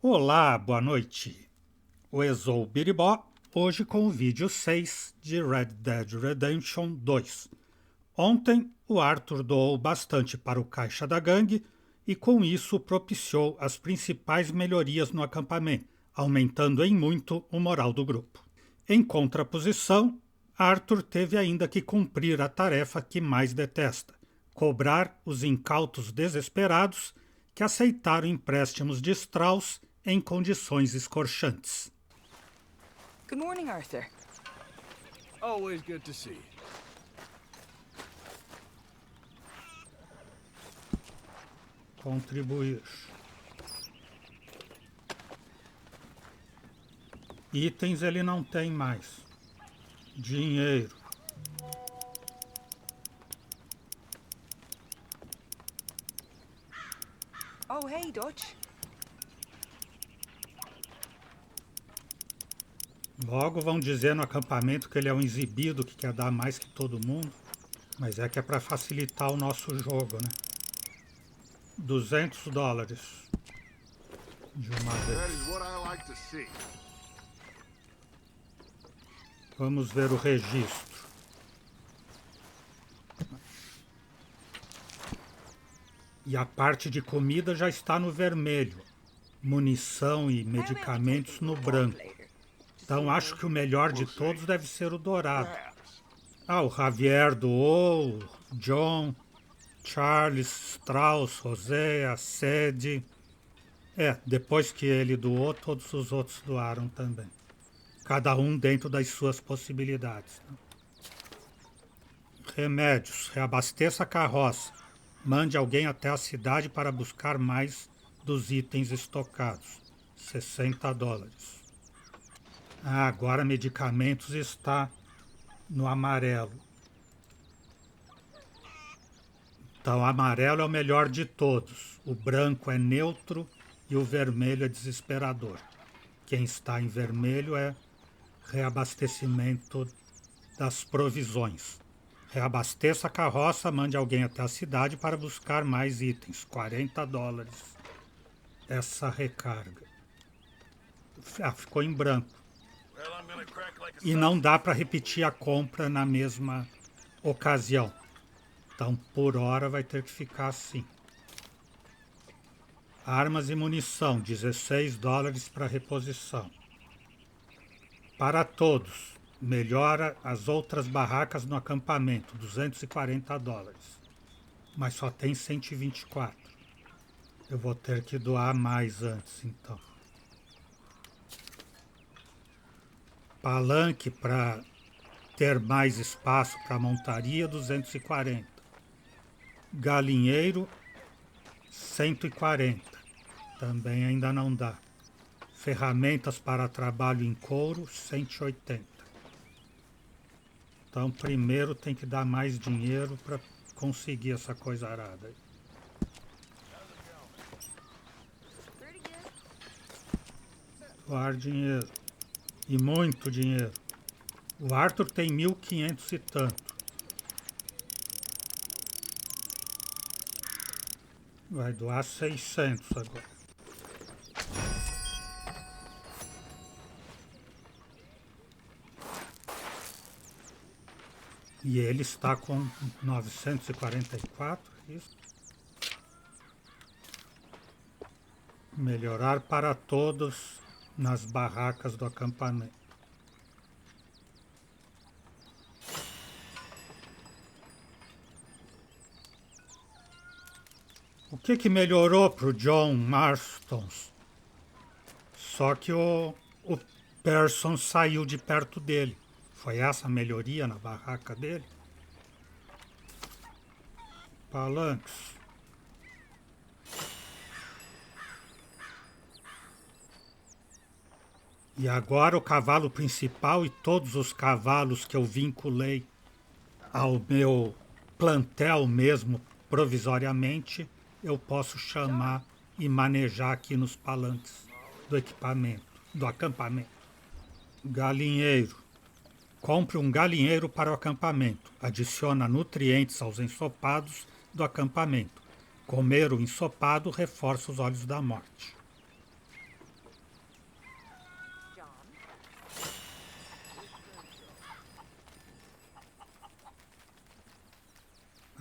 Olá, boa noite. O Exou Biribó, hoje com o vídeo 6 de Red Dead Redemption 2. Ontem, o Arthur doou bastante para o caixa da gangue e com isso propiciou as principais melhorias no acampamento, aumentando em muito o moral do grupo. Em contraposição, Arthur teve ainda que cumprir a tarefa que mais detesta: cobrar os incautos desesperados que aceitaram empréstimos de Strauss em condições escorchantes. Good morning, Arthur. Always good to see you. Contribuir. Itens ele não tem mais. Dinheiro. Oh, hey, Dutch. Logo vão dizer no acampamento que ele é um exibido que quer dar mais que todo mundo. Mas é que é para facilitar o nosso jogo, né? $200 de uma That vez. is what I like to see. Vamos ver o registro. E a parte de comida já está no vermelho. Munição e medicamentos no branco. Então acho que o melhor de todos deve ser o dourado. Perhaps. Ah, o Javier doou, John, Charles, Strauss, José, a Sede. Depois que ele doou, todos os outros doaram também. Cada um dentro das suas possibilidades. Remédios. Reabasteça a carroça. Mande alguém até a cidade para buscar mais dos itens estocados. $60. Agora medicamentos está no amarelo. Então, o amarelo é o melhor de todos. O branco é neutro e o vermelho é desesperador. Quem está em vermelho é reabastecimento das provisões. Reabasteça a carroça, mande alguém até a cidade para buscar mais itens. $40. Essa recarga. Ficou em branco. Well, I'm gonna crack like a E não dá para repetir a compra na mesma ocasião. Então, por hora, vai ter que ficar assim. Armas e munição, $16 para reposição. Para todos, melhora as outras barracas no acampamento, $240. Mas só tem 124. Eu vou ter que doar mais antes, então. Palanque para ter mais espaço para montaria, 240. Galinheiro, 140. Também ainda não dá. Ferramentas para trabalho em couro, 180. Então, primeiro tem que dar mais dinheiro para conseguir essa coisa arada. Doar dinheiro. E muito dinheiro. O Arthur tem 1.500 e tanto. Vai doar 600 agora. E ele está com 944. Isso. Melhorar para todos nas barracas do acampamento. O que melhorou para o John Marston? Só que o Person saiu de perto dele. Foi essa a melhoria na barraca dele? Palanques. E agora o cavalo principal e todos os cavalos que eu vinculei ao meu plantel mesmo, provisoriamente, eu posso chamar e manejar aqui nos palanques do equipamento, do acampamento. Galinheiro. Compre um galinheiro para o acampamento. Adiciona nutrientes aos ensopados do acampamento. Comer o ensopado reforça os olhos da morte.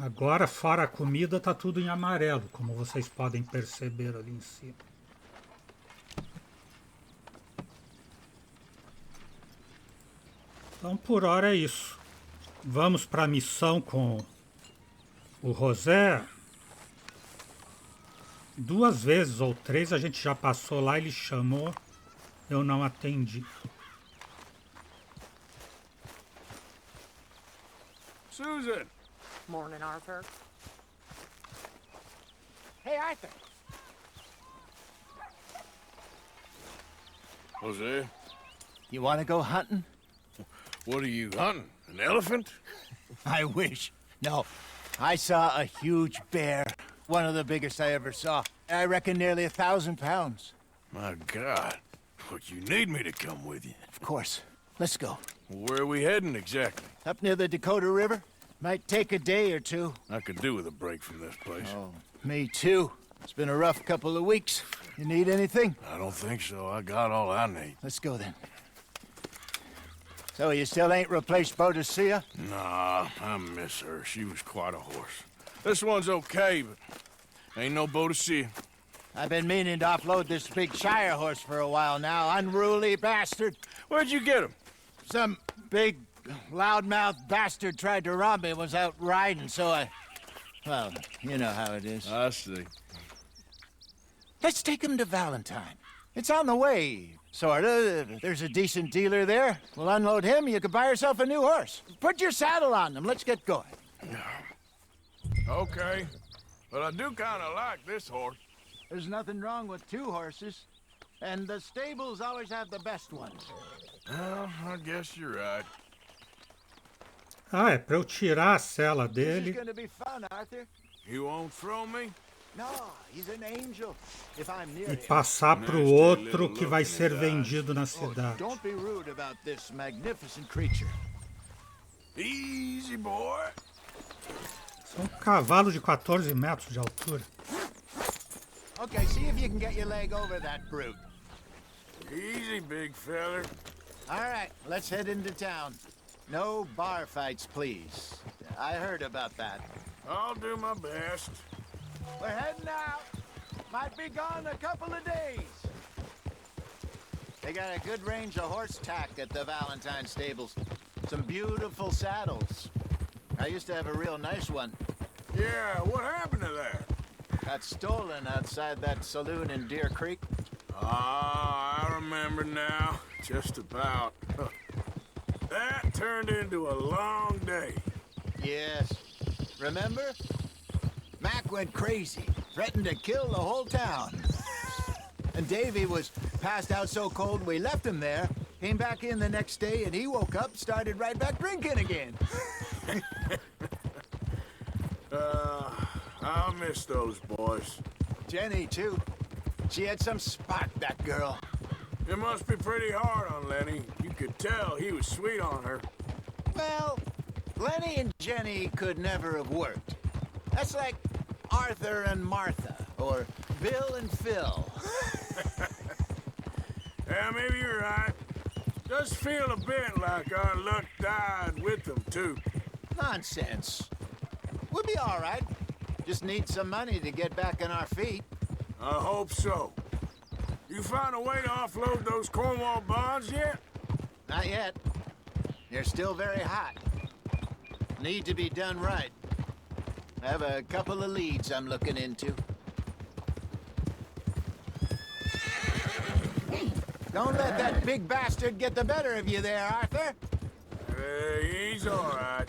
Agora, fora a comida, tá tudo em amarelo, como vocês podem perceber ali em cima. Então, por hora é isso. Vamos para a missão com o José. 2 vezes ou 3 a gente já passou lá, ele chamou, eu não atendi. Susan! Morning, Arthur. Hey, Arthur. Jose, You want to go hunting? what are you hunting? An elephant? I wish. No. I saw a huge bear. One of the biggest I ever saw. I reckon nearly 1,000 pounds. My God. But you need me to come with you. Of course. Let's go. Where are we heading exactly? Up near the Dakota River. Might take a day or two. I could do with a break from this place. Oh, me too. It's been a rough couple of weeks. You need anything? I don't think so. I got all I need. Let's go then. So you still ain't replaced Boadicea? Nah, I miss her. She was quite a horse. This one's okay, but ain't no Boadicea. I've been meaning to offload this big Shire horse for a while now. Unruly bastard. Where'd you get him? Some big, loudmouth bastard tried to rob me and was out riding, so I... Well, you know how it is. I see. Let's take him to Valentine. It's on the way, sorta. There's a decent dealer there. We'll unload him, you can buy yourself a new horse. Put your saddle on them, let's get going. Okay. But I do kind of like this horse. There's nothing wrong with 2 horses. And the stables always have the best ones. Well, I guess you're right. Ah, é para eu tirar a cela This is dele gonna be fun, Arthur. You won't throw me? No, he's an angel. If I'm near e him. passar para o outro que vai ser vendido na cidade. Don't be rude about this magnificent creature. Easy, boy. São um cavalo de 14 metros de altura. Okay, see if you can get your leg over that brute. Easy, big feller. All right, let's head into town. No bar fights, please. I heard about that. I'll do my best. We're heading out. Might be gone a couple of days. They got a good range of horse tack at the Valentine stables. Some beautiful saddles. I used to have a real nice one. Yeah, what happened to that? Got stolen outside that saloon in Deer Creek. Ah, I remember now. Just about. That turned into a long day. Yes. Remember? Mac went crazy, threatened to kill the whole town. And Davy was passed out so cold we left him there, came back in the next day, and he woke up, started right back drinking again. I'll miss those boys. Jenny, too. She had some spark, that girl. It must be pretty hard on Lenny. You could tell he was sweet on her. Well, Lenny and Jenny could never have worked. That's like Arthur and Martha, or Bill and Phil. Yeah, maybe you're right. Does feel a bit like our luck died with them, too. Nonsense. We'll be all right. Just need some money to get back on our feet. I hope so. You found a way to offload those Cornwall bonds yet? Not yet. They're still very hot. Need to be done right. I have a couple of leads I'm looking into. Don't let that big bastard get the better of you there, Arthur. He's all right.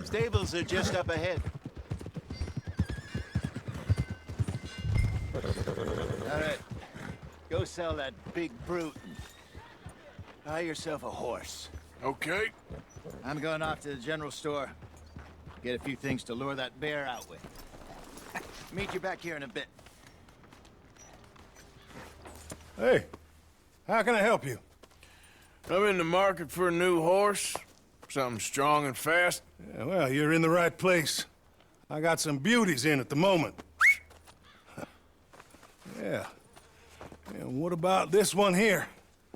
Stables are just up ahead. All right. Go sell that big brute and buy yourself a horse. Okay. I'm going off to the general store. Get a few things to lure that bear out with. Meet you back here in a bit. Hey, how can I help you? I'm in the market for a new horse. Something strong and fast. Yeah, well, you're in the right place. I got some beauties in at the moment. Yeah. And what about this one here?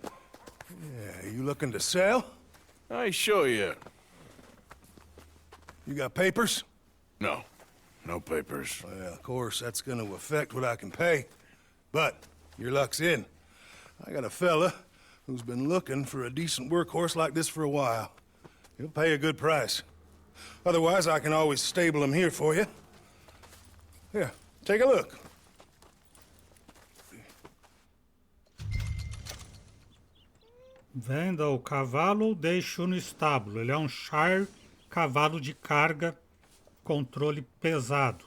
Yeah, you looking to sell? I ain't sure yet. You got papers? No. No papers. Well, of course, that's gonna affect what I can pay. But your luck's in. I got a fella who's been looking for a decent workhorse like this for a while. He'll pay a good price. Otherwise, I can always stable him here for you. Here, take a look. Venda o cavalo ou deixe-o no estábulo. Ele é um Shire, cavalo de carga, controle pesado.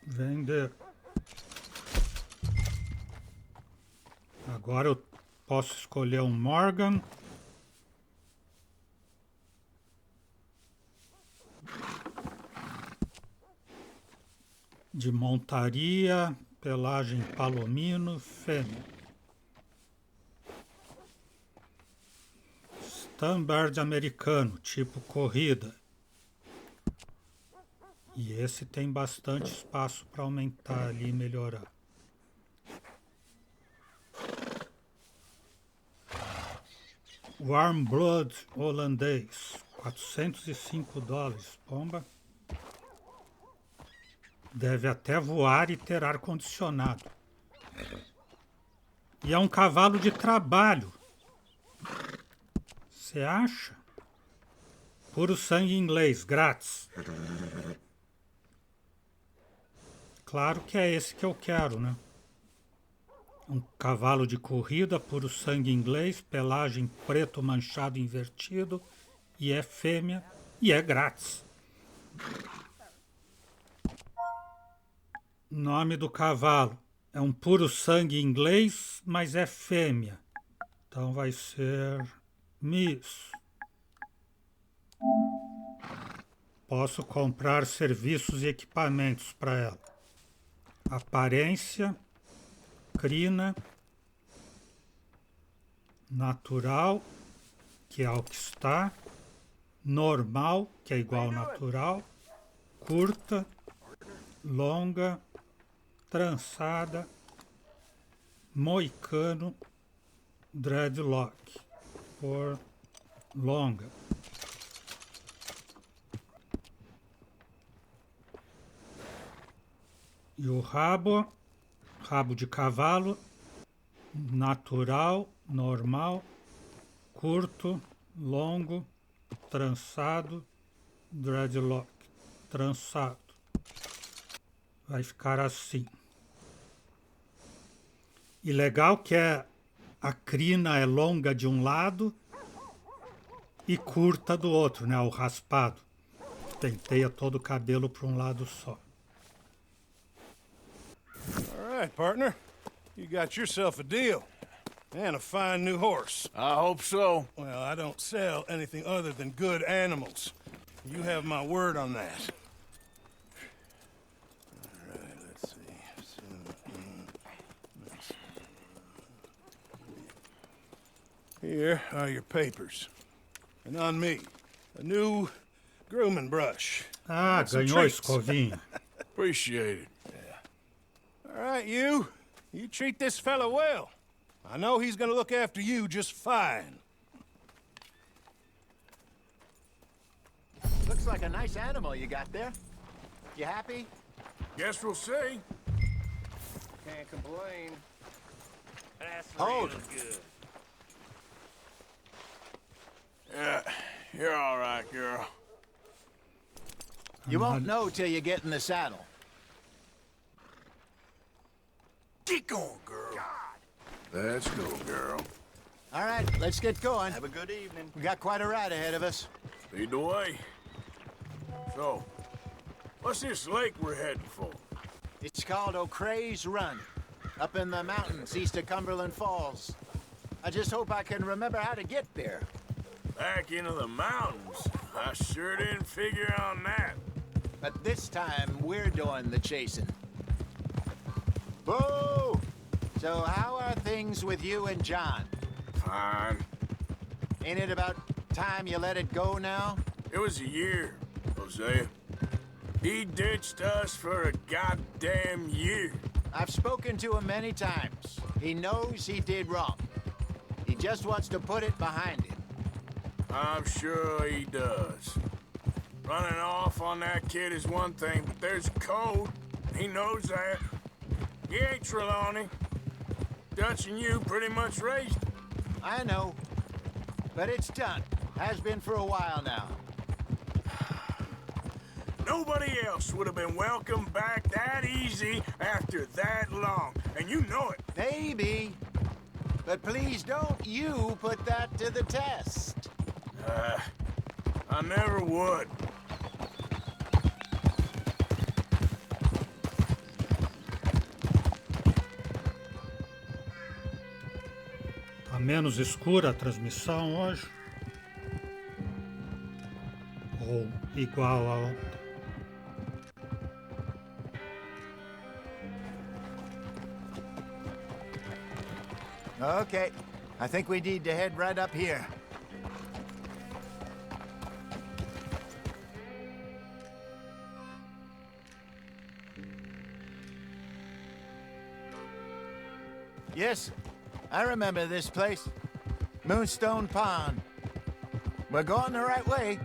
Vender. Agora eu posso escolher um Morgan. De montaria, pelagem palomino, fêmea. Standard americano, tipo corrida. E esse tem bastante espaço para aumentar ali e melhorar. Warm Blood holandês, $405, pomba. Deve até voar e ter ar-condicionado. E é um cavalo de trabalho. Você acha? Puro sangue inglês, grátis. Claro que é esse que eu quero, né? Um cavalo de corrida, puro sangue inglês, pelagem preto manchado invertido, e é fêmea, e é grátis. Nome do cavalo. É um puro sangue inglês, mas é fêmea. Então vai ser Miss. Posso comprar serviços e equipamentos para ela. Aparência, crina, natural, que é o que está, normal, que é igual ao natural, curta, longa, trançada, moicano, dreadlock, por longa. E o rabo de cavalo, natural, normal, curto, longo, trançado, dreadlock, trançado. Vai ficar assim. E legal que a crina é longa de um lado e curta do outro, né? O raspado. Penteia todo o cabelo para um lado só. All right, partner. You got yourself a deal. And a fine new horse. I hope so. Well, I don't sell anything other than good animals. You have my word on that. All right, let's see. Here are your papers. And on me, a new grooming brush. Ah, Some ganhou a treats. escovinha. Appreciate it. All right, you treat this fella well. I know he's gonna look after you just fine. Looks like a nice animal you got there. You happy? Guess we'll see. Can't complain. That's Hold. real good. Yeah, you're all right, girl. You won't know till you get in the saddle. Get going, girl. Let's go, girl. All right, let's get going. Have a good evening. We got quite a ride ahead of us. Lead the way. So, what's this lake we're heading for? It's called O'Creagh's Run, up in the mountains east of Cumberland Falls. I just hope I can remember how to get there. Back into the mountains? I sure didn't figure on that. But this time, we're doing the chasing. Boo! So how are things with you and John? Fine. Ain't it about time you let it go now? It was a year, Hosea. He ditched us for a goddamn year. I've spoken to him many times. He knows he did wrong. He just wants to put it behind him. I'm sure he does. Running off on that kid is one thing, but there's a code. He knows that. He ain't Trelawney. Dutch and you pretty much raised him. I know. But it's done. Has been for a while now. Nobody else would have been welcomed back that easy after that long. And you know it. Maybe. But please don't you put that to the test. I never would. Tá menos escura a transmissão hoje? Ou igual a ontem? Okay. I think we need to head right up here. Yes, I remember this place. Moonstone Pond. We're going the right way.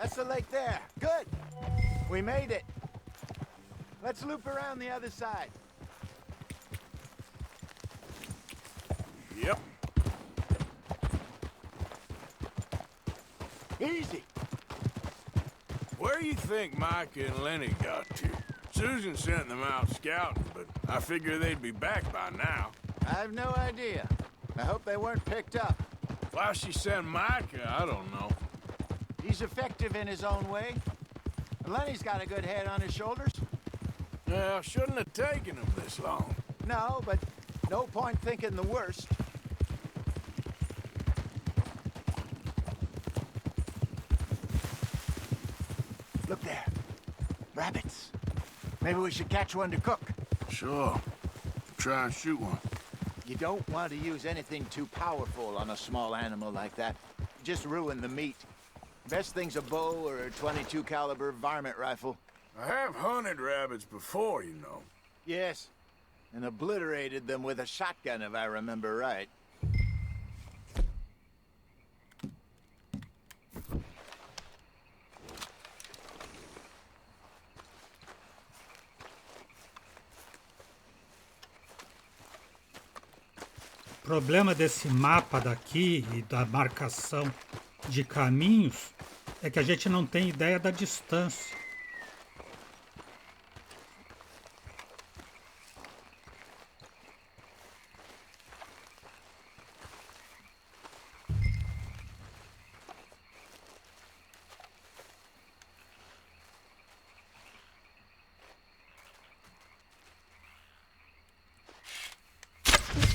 That's the lake there. Good. We made it. Let's loop around the other side. Yep. Easy. Where you think Mike and Lenny got to? Susan sent them out scouting, but I figure they'd be back by now. I have no idea. I hope they weren't picked up. Why she sent Mike, I don't know. He's effective in his own way. Lenny's got a good head on his shoulders. Well, shouldn't have taken him this long. No, but no point thinking the worst. Look there. Rabbits. Maybe we should catch one to cook. Sure. Try and shoot one. You don't want to use anything too powerful on a small animal like that. Just ruin the meat. Best thing's a bow or a .22 caliber varmint rifle. I have hunted rabbits before, you know. Yes, and obliterated them with a shotgun if I remember right. O problema desse mapa daqui e da marcação de caminhos é que a gente não tem ideia da distância.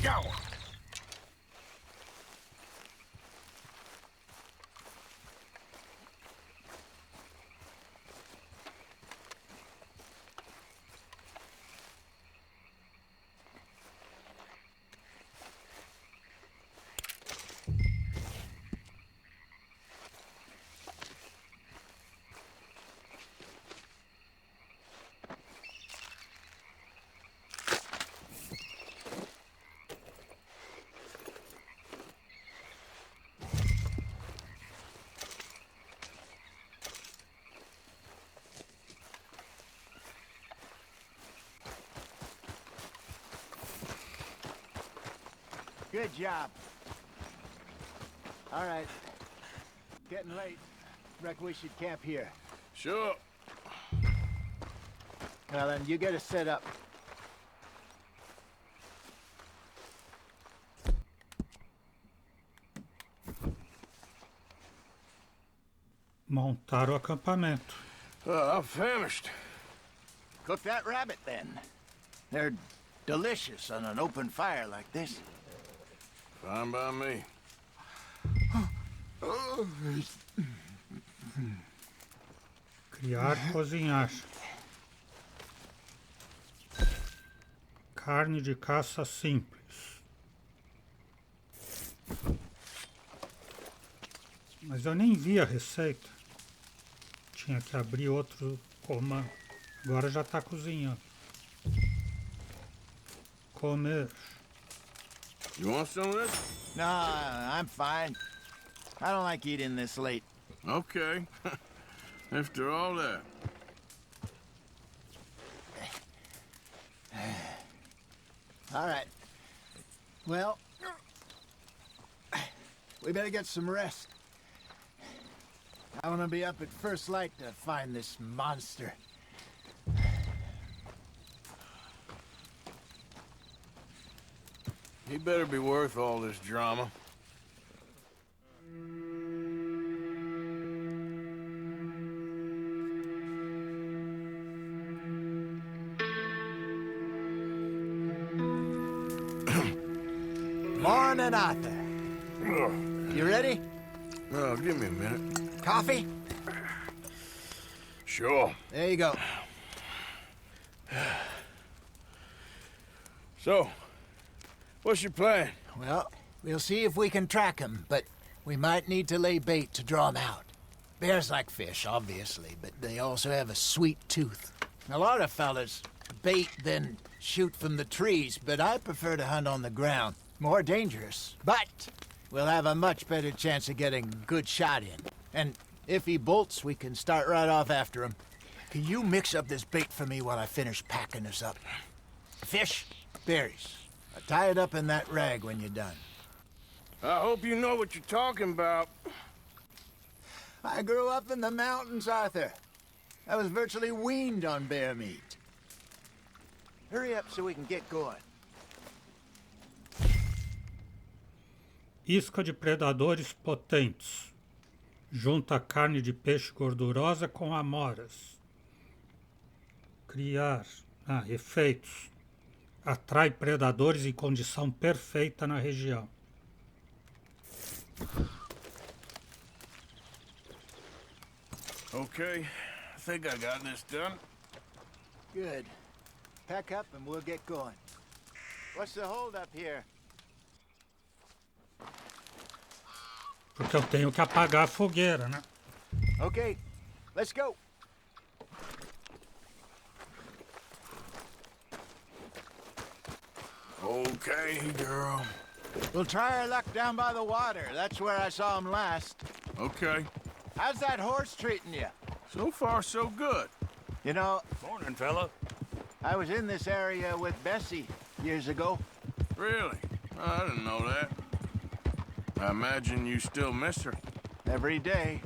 Got one. Good job. All right. Getting late. Reckon we should camp here. Sure. Well, then, you get us set up. Montar o acampamento. I'm famished. Cook that rabbit, then. They're delicious on an open fire like this. Fine by me. Criar, cozinhar. Carne de caça simples. Mas eu nem vi a receita. Tinha que abrir outro comando. Agora já está cozinhando. Comer. You want some of this? No, I'm fine. I don't like eating this late. Okay. After all that. All right. Well, we better get some rest. I want to be up at first light to find this monster. He better be worth all this drama. Morning, Arthur. You ready? Oh, give me a minute. Coffee? Sure. There you go. So, what's your plan? Well, we'll see if we can track him, but we might need to lay bait to draw him out. Bears like fish, obviously, but they also have a sweet tooth. A lot of fellas bait, then shoot from the trees, but I prefer to hunt on the ground. More dangerous, but we'll have a much better chance of getting a good shot in. And if he bolts, we can start right off after him. Can you mix up this bait for me while I finish packing this up? Fish, berries. Tie it up in that rag when you're done. I hope you know what you're talking about. I grew up in the mountains, Arthur. I was virtually weaned on bear meat. Hurry up so we can get going. Isca de predadores potentes. Junta carne de peixe gordurosa com amoras. Criar. Efeitos. Atrai predadores em condição perfeita na região. Okay, I think I got this done. Good. Pack up and we'll get going. What's the hold up here? Porque eu tenho que apagar a fogueira, né? Okay, let's go. Okay, girl. We'll try our luck down by the water. That's where I saw him last. Okay. How's that horse treating you? So far, so good. You know, Morning, fella. I was in this area with Bessie years ago. Really? I didn't know that. I imagine you still miss her. Every day.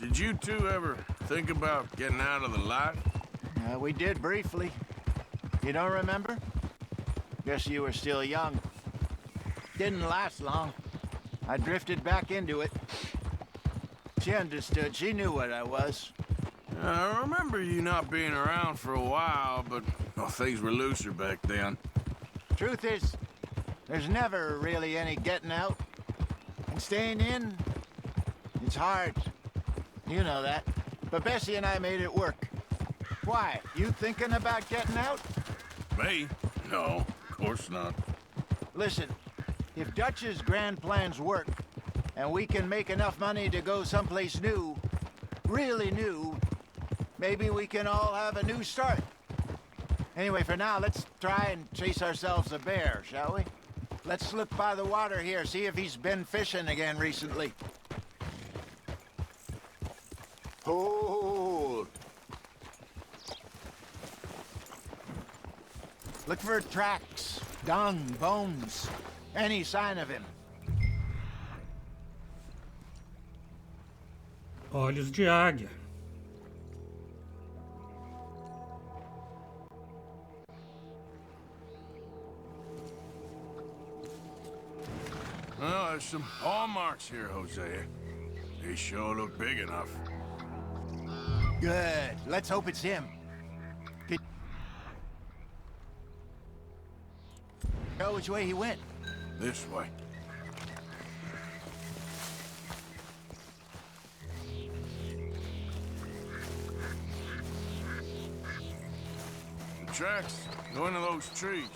Did you two ever think about getting out of the light? We did briefly. You don't remember? Guess you were still young. Didn't last long. I drifted back into it. She understood. She knew what I was. I remember you not being around for a while, but things were looser back then. Truth is, there's never really any getting out. And staying in, it's hard. You know that. But Bessie and I made it work. Why? You thinking about getting out? Me? No, of course not. Listen, if Dutch's grand plans work, and we can make enough money to go someplace new, really new, maybe we can all have a new start. Anyway, for now, let's try and chase ourselves a bear, shall we? Let's slip by the water here, see if he's been fishing again recently. Hold. Look for tracks, dung, bones, any sign of him. Olhos de águia. Well, there's some hallmarks here, Hosea. They sure look big enough. Good. Let's hope it's him. Know which way he went. This way. The tracks Go into those trees.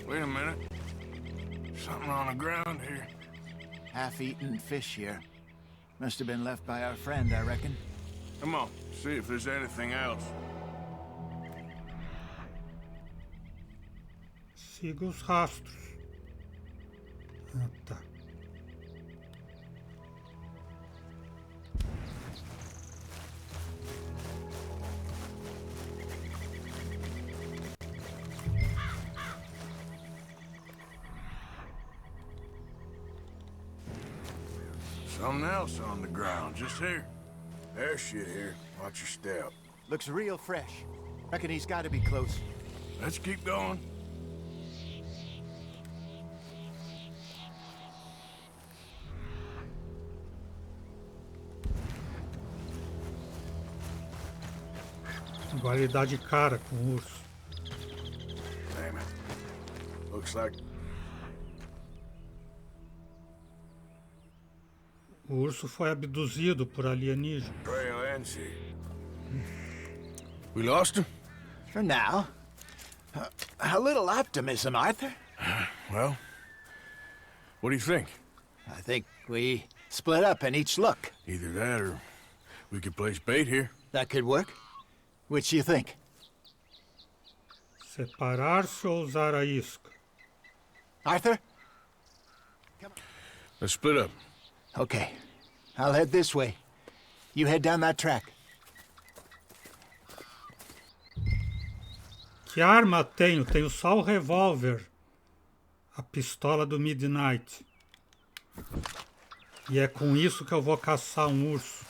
Wait a minute. Something on the ground here. Half-eaten fish here. Must have been left by our friend, I reckon. Come on, see if there's anything else. Siga os rastros. Ah, tá. Something else on the ground, just here. There's shit here. Watch your step. Looks real fresh. Reckon he's got to be close. Let's keep going. Agora ele dá de cara com o urso. Damn it. Looks like O urso foi abduzido por alienígenas. trail ends here. We lost him? For now. A little optimism, Arthur. Well, what do you think? I think we split up and each look. Either that or we could place bait here. That could work. Which you think? Separar-se ou usar a isca? Arthur? Let's split up. Okay. I'll head this way. You head down that track. Que arma tenho? Tenho só o revólver. A pistola do Midnight. E é com isso que eu vou caçar um urso.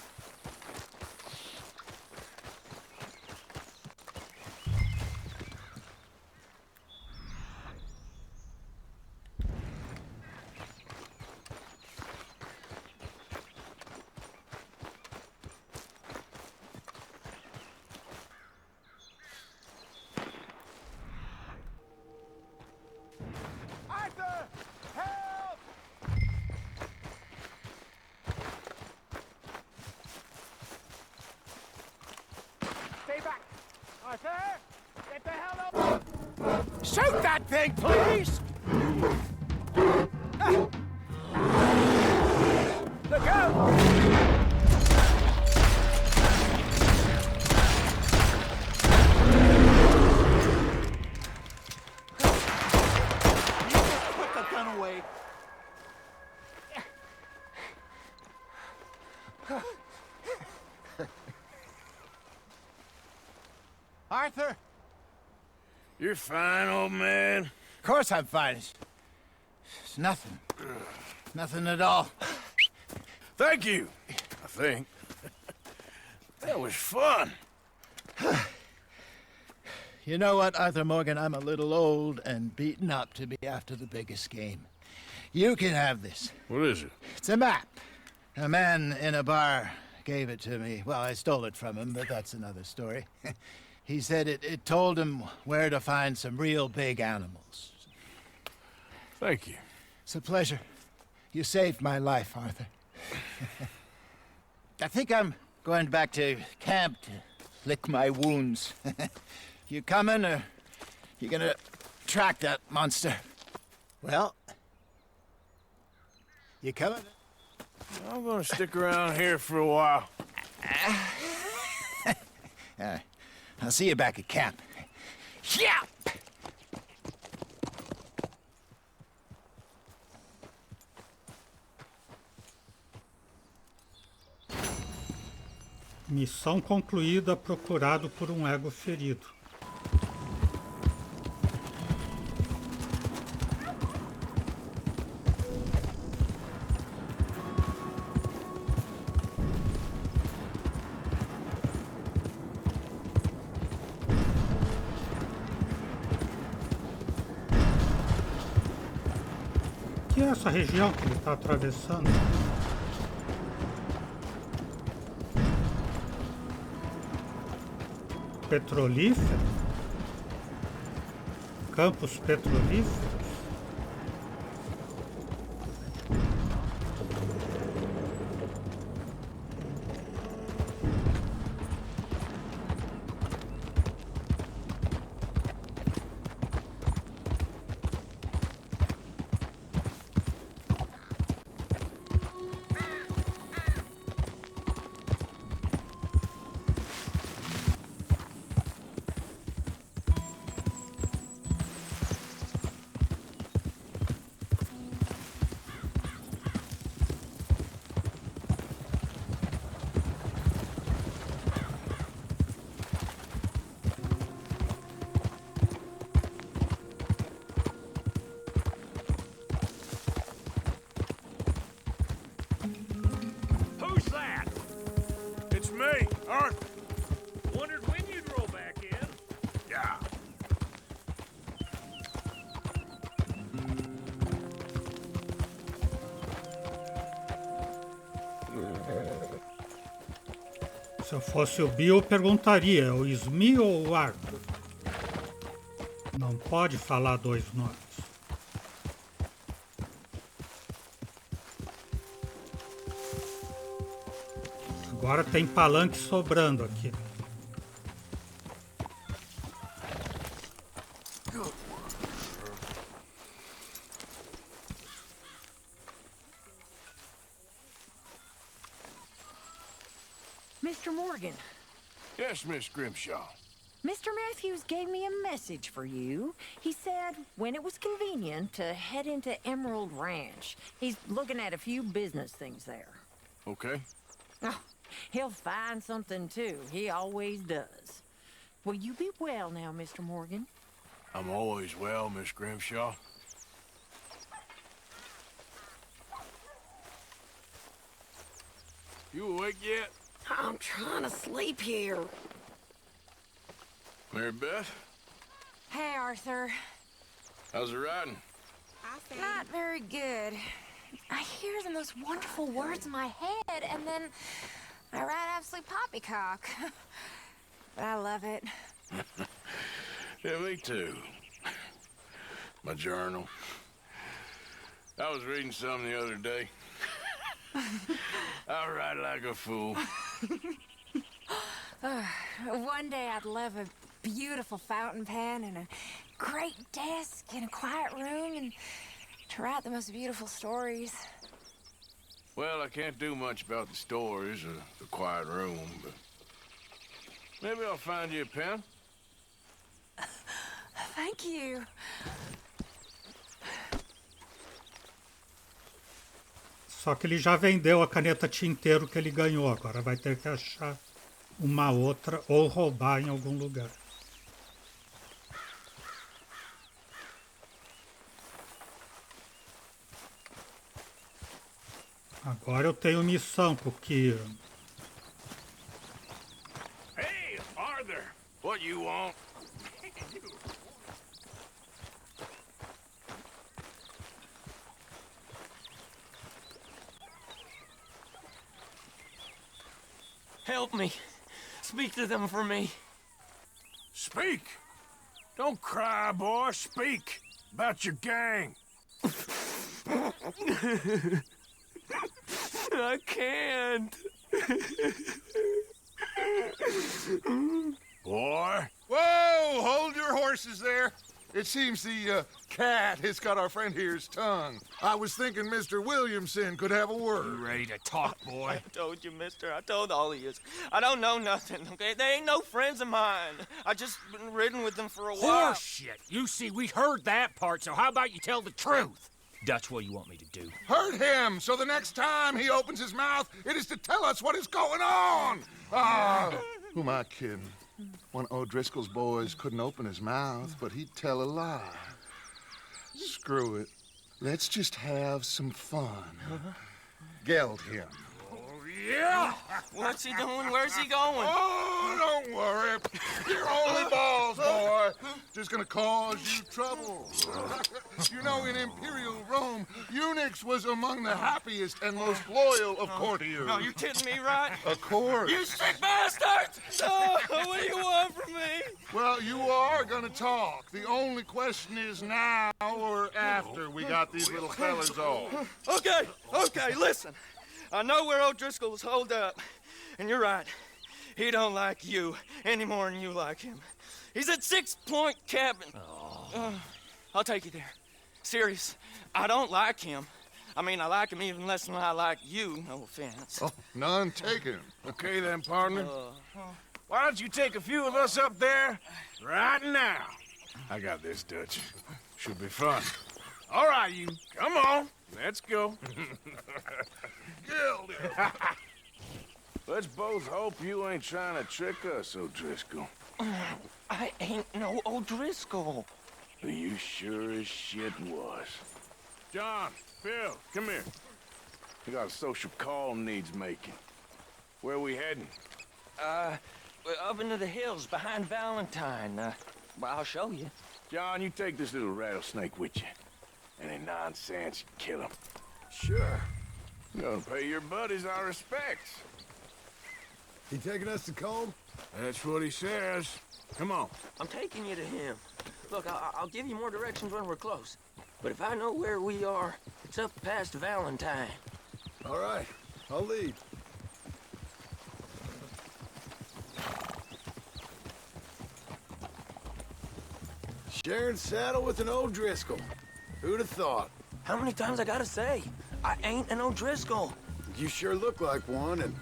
Arthur! Help! Stay back! Arthur! Get the hell up! Shoot that thing, please! Look out! Put the gun away. Arthur? You're fine, old man. Of course I'm fine. It's nothing. Nothing at all. Thank you, I think. That was fun. You know what, Arthur Morgan? I'm a little old and beaten up to be after the biggest game. You can have this. What is it? It's a map. A man in a bar gave it to me. Well, I stole it from him, but that's another story. He said it told him where to find some real big animals. Thank you. It's a pleasure. You saved my life, Arthur. I think I'm going back to camp to lick my wounds. You coming, or you gonna track that monster? Well, you coming? I'm gonna stick around here for a while. I'll see you back at camp. Yeah! Missão concluída, procurado por um ego ferido. essa região que ele está atravessando? Petrolífero? Campos petrolíferos? Who's that? It's me, Arthur. Wondered when you'd roll back in. Yeah. Se eu fosse o Bill, eu perguntaria, é o Smee ou o Arthur? Não pode falar dois nomes. Agora tem palanque sobrando aqui. Mr. Morgan, Yes, Miss Grimshaw. Mr. Matthews gave me a message for you. He said when it was convenient to head into Emerald Ranch. He's looking at a few business things there. Okay. Oh, he'll find something too. He always does. Will you be well now, Mr. Morgan? I'm always well, Miss Grimshaw. You awake yet? I'm trying to sleep here. Mary Beth? Hey, Arthur. How's it riding? Not very good. I hear the most wonderful words in my head, and then I write absolute poppycock. But I love it. Yeah, me too. My journal. I was reading some the other day. I write like a fool. One day I'd love a beautiful fountain pen and a great desk and a quiet room and to write the most beautiful stories. Well, I can't do much about the stories or the quiet room, but maybe I'll find you a pen. Thank you. Só que ele já vendeu a caneta tinteiro que ele ganhou. Agora vai ter que achar uma outra ou roubar em algum lugar. Agora eu tenho missão, porque Hey, Arthur! What you want? Help me. Speak to them for me. Speak! Don't cry, boy. Speak about your gang. I can't. Boy. Whoa! Hold your horses there. It seems the cat has got our friend here's tongue. I was thinking Mr. Williamson could have a word. Ready to talk, boy? I told you, mister. I told all of you. I don't know nothing, okay? They ain't no friends of mine. I just been ridden with them for a while. Horseshit! You see, we heard that part, so how about you tell the truth? That's what you want me to do. Hurt him, so the next time he opens his mouth, it is to tell us what is going on. Who am I kidding? One of O'Driscoll's boys couldn't open his mouth, but he'd tell a lie. Screw it. Let's just have some fun. Geld him. Oh, Yeah? What's he doing? Where's he going? Oh, don't worry. You're only balls, boy. Just gonna cause you trouble. You know, in Imperial Rome, eunuchs was among the happiest and most loyal of courtiers. No, you're kidding me, right? Of course. You sick bastards! Oh, what do you want from me? Well, you are gonna talk. The only question is now or after we got these little fellas off. Okay, listen. I know where O'Driscoll's holed up, and you're right. He don't like you any more than you like him. He's at 6 Point Cabin. I'll take you there. Serious, I don't like him. I mean, I like him even less than I like you, no offense. Oh, none taken. Okay then, partner. Why don't you take a few of us up there right now? I got this, Dutch. Should be fun. All right, you. Come on. Let's go. Let's both hope you ain't trying to trick us, O'Driscoll. I ain't no O'Driscoll. You sure as shit was. John, Phil, come here. We got a social call needs making. Where are we heading? Up into the hills behind Valentine. Well, I'll show you. John, you take this little rattlesnake with you. Any nonsense, you kill him. Sure. I'm gonna pay your buddies our respects. He taking us to Combe? That's what he says. Come on. I'm taking you to him. Look, I'll give you more directions when we're close. But if I know where we are, it's up past Valentine. All right, I'll lead. Sharing saddle with an O'Driscoll. Who'd have thought? How many times I gotta say? I ain't an O'Driscoll. You sure look like one, and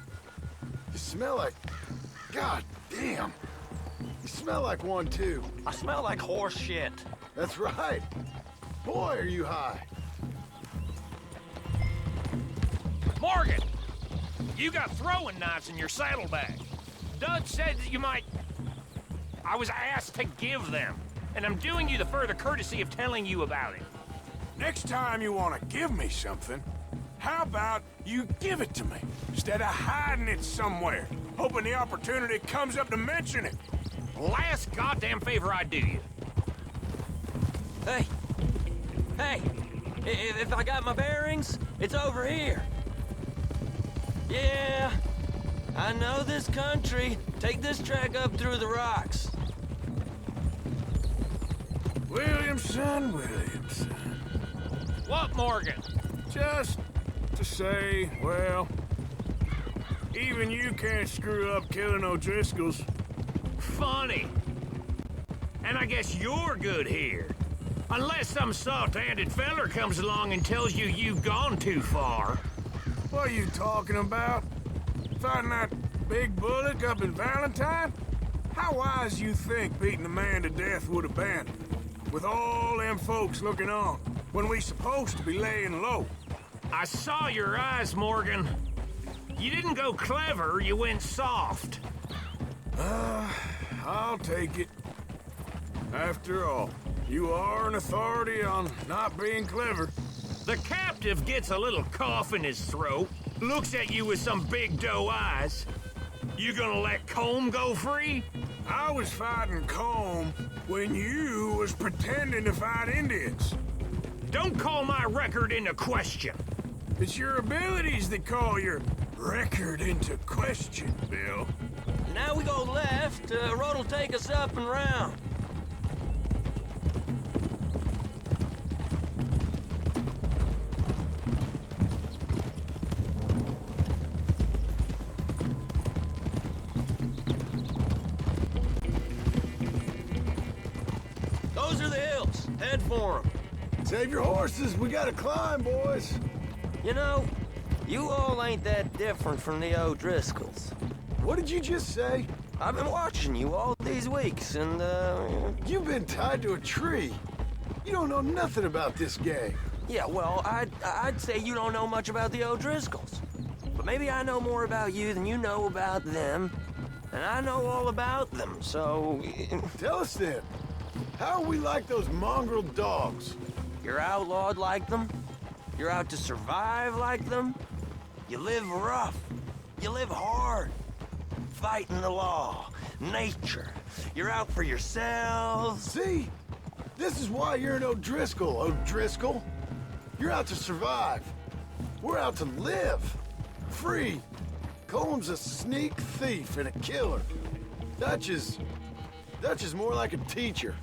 you smell like... God damn. You smell like one, too. I smell like horse shit. That's right. Boy, are you high. Morgan! You got throwing knives in your saddlebag. Dutch said that you might... I was asked to give them, and I'm doing you the further courtesy of telling you about it. Next time you want to give me something, how about you give it to me, instead of hiding it somewhere, hoping the opportunity comes up to mention it? Last goddamn favor I do you. Hey, if I got my bearings, it's over here. Yeah, I know this country. Take this track up through the rocks. Williamson. What, Morgan? Just to say, well, even you can't screw up killing O'Driscolls. Funny. And I guess you're good here. Unless some soft-handed feller comes along and tells you you've gone too far. What are you talking about? Fighting that big bullock up in Valentine? How wise you think beating a man to death would have been? With all them folks looking on, when we supposed to be laying low. I saw your eyes, Morgan. You didn't go clever, you went soft. I'll take it. After all, you are an authority on not being clever. The captive gets a little cough in his throat, looks at you with some big doe eyes. You gonna let Combe go free? I was fighting Combe when you was pretending to fight Indians. Don't call my record into question. It's your abilities that call your record into question, Bill. Now we go left. Road'll take us up and round. Those are the hills. Head for them. Save your horses. We gotta climb, boys. You know, you all ain't that different from the O'Driscolls. What did you just say? I've been watching you all these weeks, and, You've been tied to a tree. You don't know nothing about this gang. yeah, well, I'd say you don't know much about the O'Driscolls. But maybe I know more about you than you know about them. And I know all about them, so... Tell us then. How are we like those mongrel dogs? You're outlawed like them? You're out to survive like them? You live rough. You live hard. Fighting the law, nature. You're out for yourselves. See? This is why you're an O'Driscoll, O'Driscoll. You're out to survive. We're out to live. Free. Colm's a sneak thief and a killer. Dutch is more like a teacher.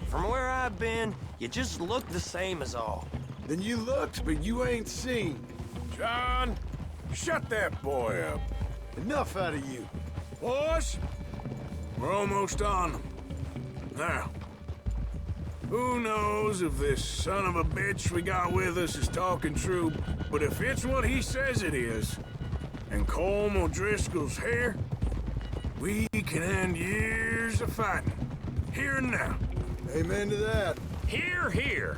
From where I've been, you just look the same as all. Then you looked, but you ain't seen. John, shut that boy up. Enough out of you. Boys, we're almost on them. Now, who knows if this son of a bitch we got with us is talking true, but if it's what he says it is, and Colm O'Driscoll's here, we can end years of fighting. Here and now. Amen to that. Here, here.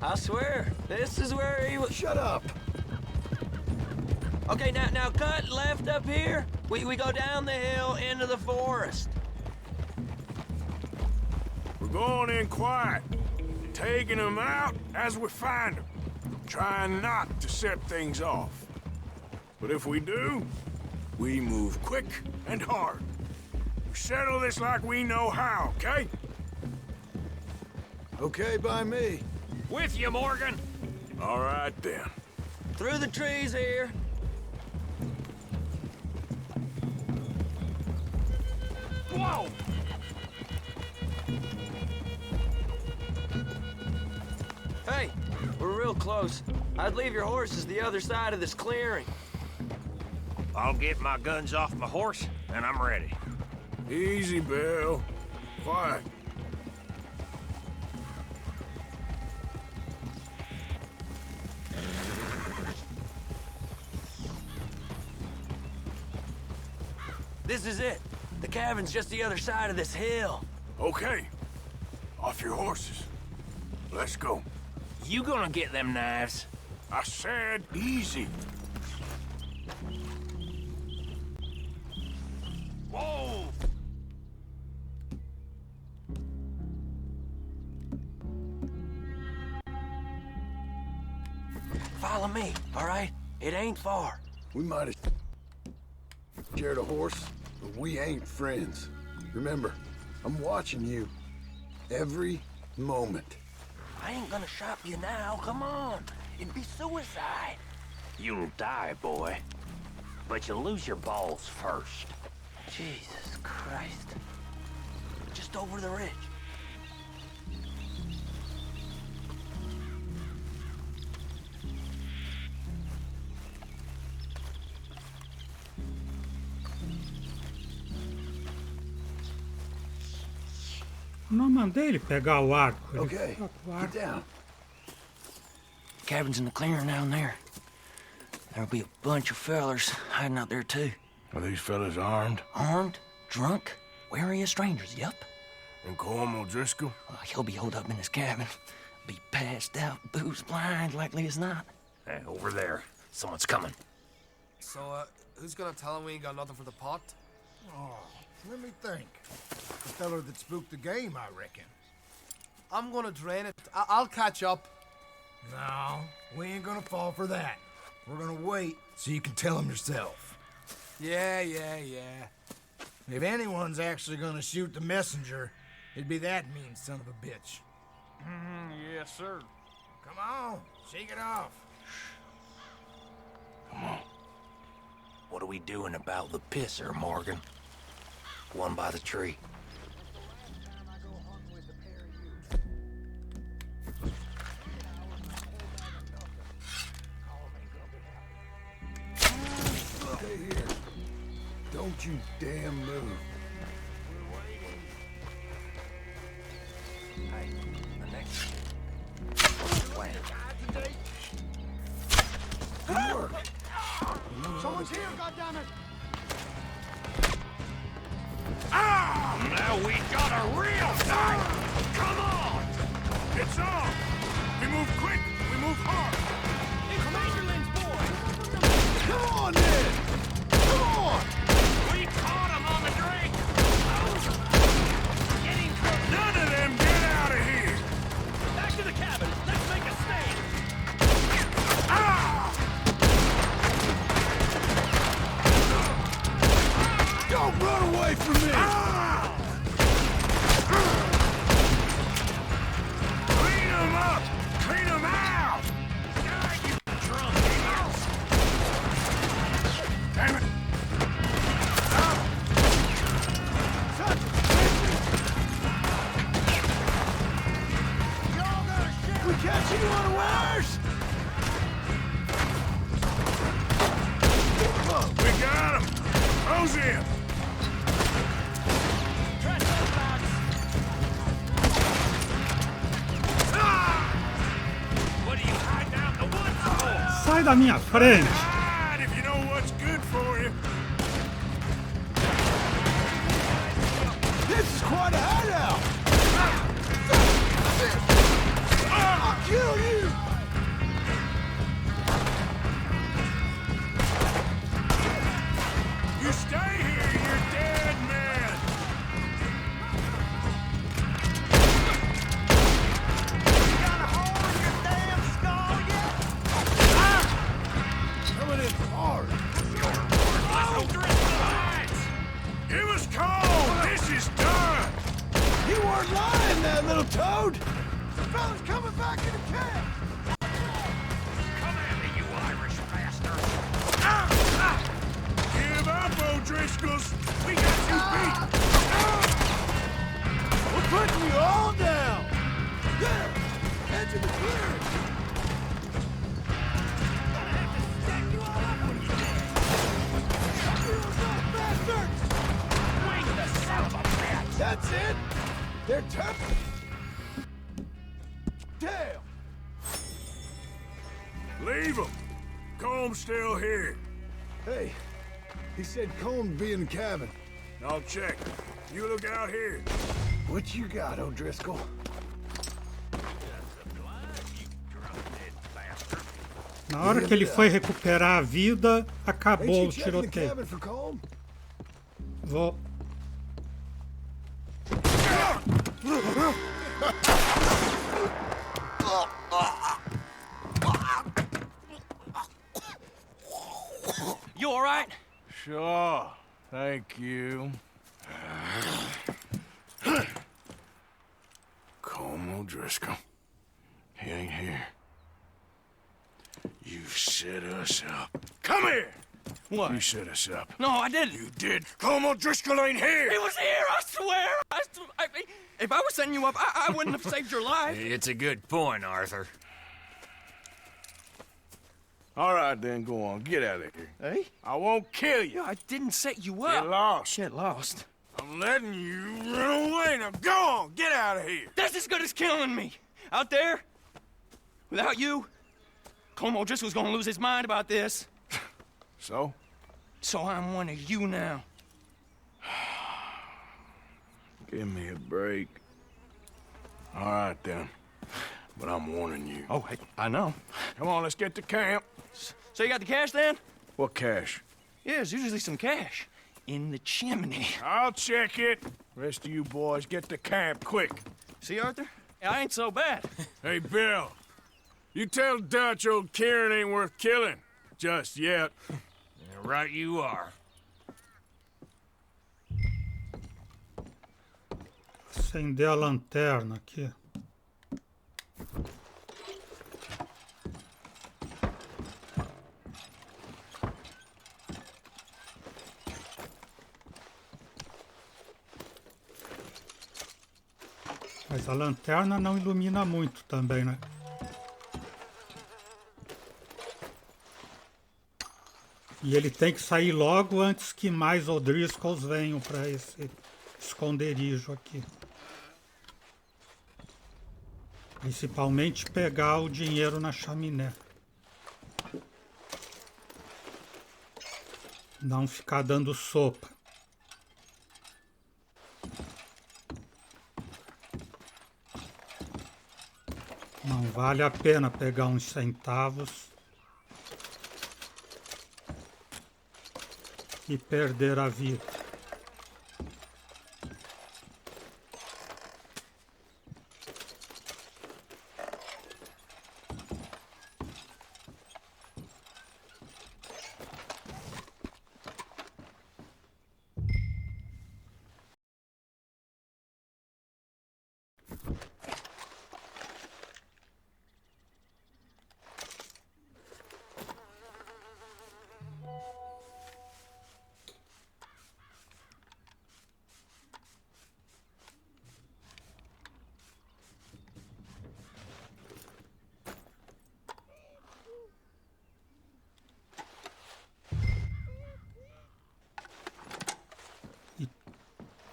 I swear, this is where he was. Shut up. Okay, now cut left up here. We go down the hill into the forest. We're going in quiet, taking them out as we find them, trying not to set things off. But if we do, we move quick and hard. We settle this like we know how, okay? Okay by me. With you, Morgan. All right, then. Through the trees here. Whoa! Hey, we're real close. I'd leave your horses the other side of this clearing. I'll get my guns off my horse, and I'm ready. Easy, Bill. Quiet. This is it. The cabin's just the other side of this hill. Okay. Off your horses. Let's go. You gonna get them knives? I said easy. Whoa! Follow me, all right? It ain't far. We might have shared a horse, but we ain't friends. Remember, I'm watching you every moment. I ain't gonna shop you now, come on. It'd be suicide. You'll die, boy. But you'll lose your balls first. Jesus Christ. Just over the ridge. Não mandei ele pegar o arco. Ele Okay, fica com o get arco. down. Cabin's in the clearing down there. There'll be a bunch of fellers hiding out there too. Are these fellas armed? Armed, drunk, wary of strangers, yup. And Colm O'Driscoll? He'll be holed up in his cabin. Be passed out, booze blind, likely as not. Hey, over there. Someone's coming. So, who's gonna tell him we ain't got nothing for the pot? Oh, let me think. The feller that spooked the game, I reckon. I'm gonna drain it. I'll catch up. No, we ain't gonna fall for that. We're gonna wait so you can tell him yourself. Yeah. If anyone's actually gonna shoot the messenger, it'd be that mean son of a bitch. Yes, sir. Come on, shake it off. Come on. What are we doing about the pisser, Morgan? One by the tree. Stay here. Don't you damn move. Hey, the next plan. Good work. Someone's here, goddammit! Ah! Now we got a real fight! Come on! It's on! We move quick, we move hard! It's Majorland's boy! Come on, then! Come on! We caught him on the drink! Getting close! None of them get out of here! Back to the cabin! Let's make a stand! Ah! Don't run away from me! Clean him up! Clean him out! God, you drunk ass! Damn it! We catch you unawares! We got him! Close in! What are you hiding out in the woods for? Sai da minha frente! Hide if you know what's good for you. This is quite a hideout! I'll kill you! You stay here, you're dead man! You got a hole in your damn skull yet? Coming in hard. It was cold! This is done! You weren't lying, that little toad! The fella's coming back into camp! Come at me, you Irish bastard! Give up, O'Driscolls! We got you beat! We're putting you all down! There! Edge of the clearing! That's it! They're tough! Damn! Leave him! Comb's still here. Hey, he said Comb'd be in the cabin. I'll check. You look out here. What you got, O'Driscoll? Na hora que ele foi recuperar a vida, acabou o Ain't you checking the tiroteio. cabin for Comb? Vou. You all right? Sure. Thank you. Colm O'Driscoll. He ain't here. You set us up. Come here! What? You set us up. No, I didn't. You did. Colm O'Driscoll ain't here! He was here, I swear! If I was setting you up, I wouldn't have saved your life. It's a good point, Arthur. All right, then, go on. Get out of here. Hey? I won't kill you. I didn't set you up. Get lost. Get lost. I'm letting you run away. Now go on. Get out of here. That's as good as killing me. Out there, without you, Colm O'Driscoll's gonna lose his mind about this. So? So I'm one of you now. Give me a break. All right, then. But I'm warning you. Oh, hey, I know. Come on, let's get to camp. So you got the cash then? What cash? Yeah, there's usually some cash in the chimney. I'll check it. Rest of you boys, get to camp, quick. See, Arthur? I ain't so bad. Hey, Bill. You tell Dutch old Kieran ain't worth killing. Just yet. Right you are. Acender a lanterna aqui. Mas a lanterna não ilumina muito também, né? E ele tem que sair logo antes que mais O'Driscolls venham para esse esconderijo aqui. Principalmente pegar o dinheiro na chaminé. Não ficar dando sopa. Não vale a pena pegar uns centavos e perder a vida.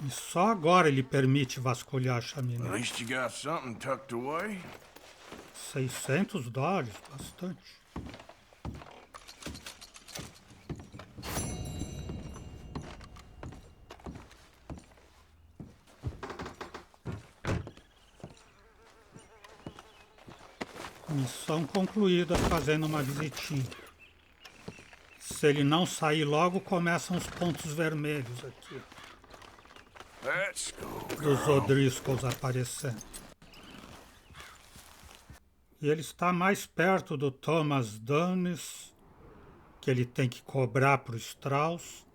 E só agora ele permite vasculhar a chaminé. At least you got something tucked away. $600, bastante. Missão concluída fazendo uma visitinha. Se ele não sair logo, começam os pontos vermelhos aqui. Let's go, Dos girl. O'Driscolls aparecendo. E ele está mais perto do Thomas Downes, que ele tem que cobrar para o Strauss.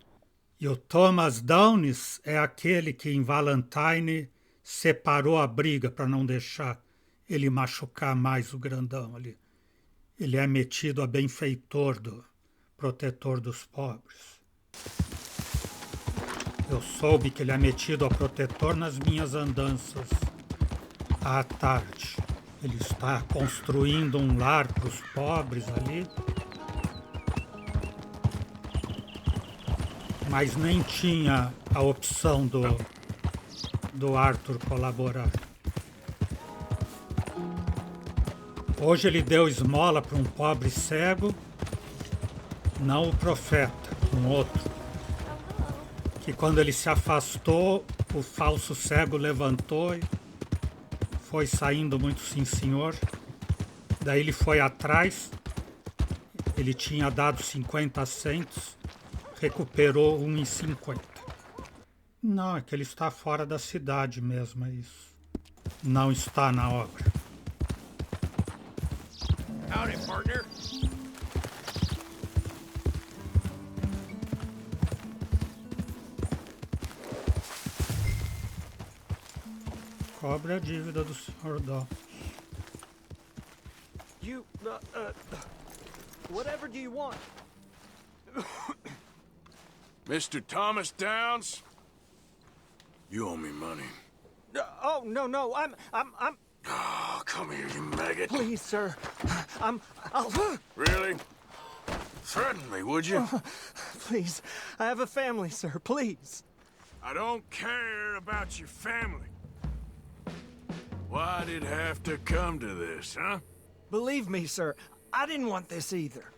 E o Thomas Downes é aquele que em Valentine separou a briga para não deixar ele machucar mais o grandão ali. Ele é metido a benfeitor do protetor dos pobres. Eu soube que ele é metido a protetor nas minhas andanças à tarde. Ele está construindo um lar para os pobres ali, mas nem tinha a opção do Arthur colaborar. Hoje ele deu esmola para um pobre cego, não o profeta, um outro, que quando ele se afastou, o falso cego levantou e foi saindo muito sim senhor. Daí ele foi atrás, ele tinha dado 50 centos, recuperou 1,50. Não, é que ele está fora da cidade mesmo, é isso. Não está na obra. Howdy, partner. Cobre a dívida do Sr. Dawes. Whatever do you want? Mr. Thomas Downs, you owe me money. Oh, no, I'm... Oh, come here, you maggot. Please, sir. I'll... Really? Threaten me, would you? Please, I have a family, sir, please. I don't care about your family. Why'd it have to come to this, huh? Believe me, sir, I didn't want this either.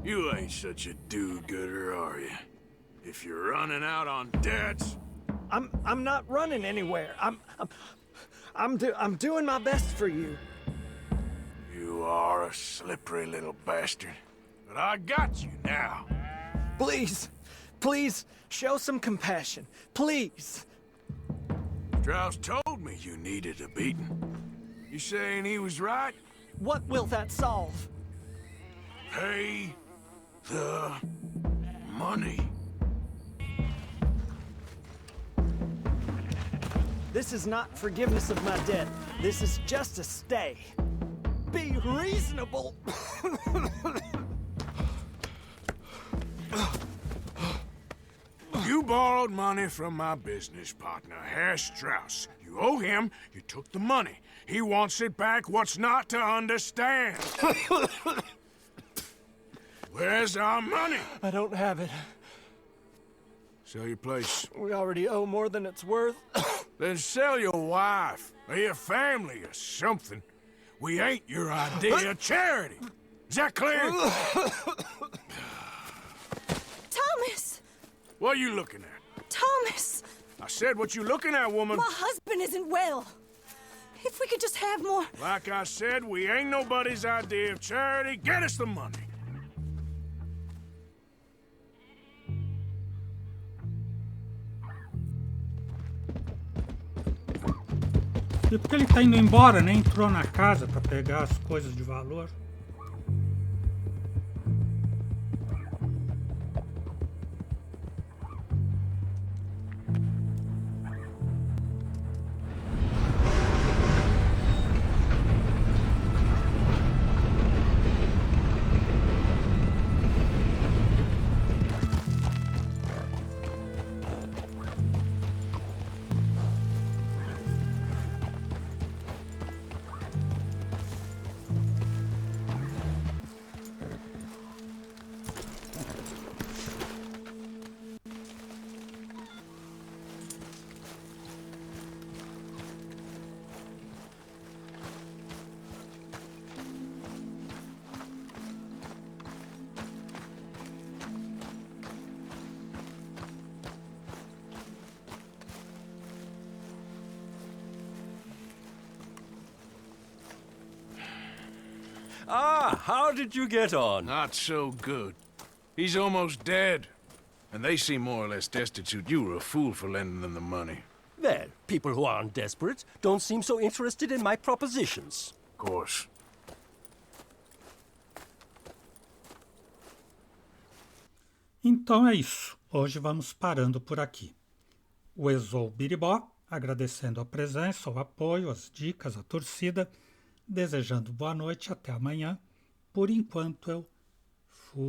You ain't such a do-gooder, are you? If you're running out on debts... I'm not running anywhere. I'm doing my best for you. You are a slippery little bastard. But I got you now. Please, show some compassion. Please. Strauss told me you needed a beating. You saying he was right? What will that solve? Pay the money. This is not forgiveness of my debt. This is just a stay. Be reasonable. You borrowed money from my business partner, Herr Strauss. You owe him, you took the money. He wants it back, what's not to understand? Where's our money? I don't have it. Sell your place. We already owe more than it's worth. Then sell your wife, or your family, or something. We ain't your idea of charity. Is that clear? Thomas! What are you looking at? Thomas! I said what you looking at, woman. My husband isn't well. If we could just have more... Like I said, we ain't nobody's idea of charity. Get us the money. E porque ele tá indo embora, nem entrou na casa para pegar as coisas de valor. Ah, how did you get on? Not so good. He's almost dead. And they seem more or less destitute. You were a fool for lending them the money. Well, people who aren't desperate don't seem so interested in my propositions. Of course. Então é isso. Hoje vamos parando por aqui. O Exou Biribó, agradecendo a presença, o apoio, as dicas, a torcida, desejando boa noite, até amanhã. Por enquanto eu fui.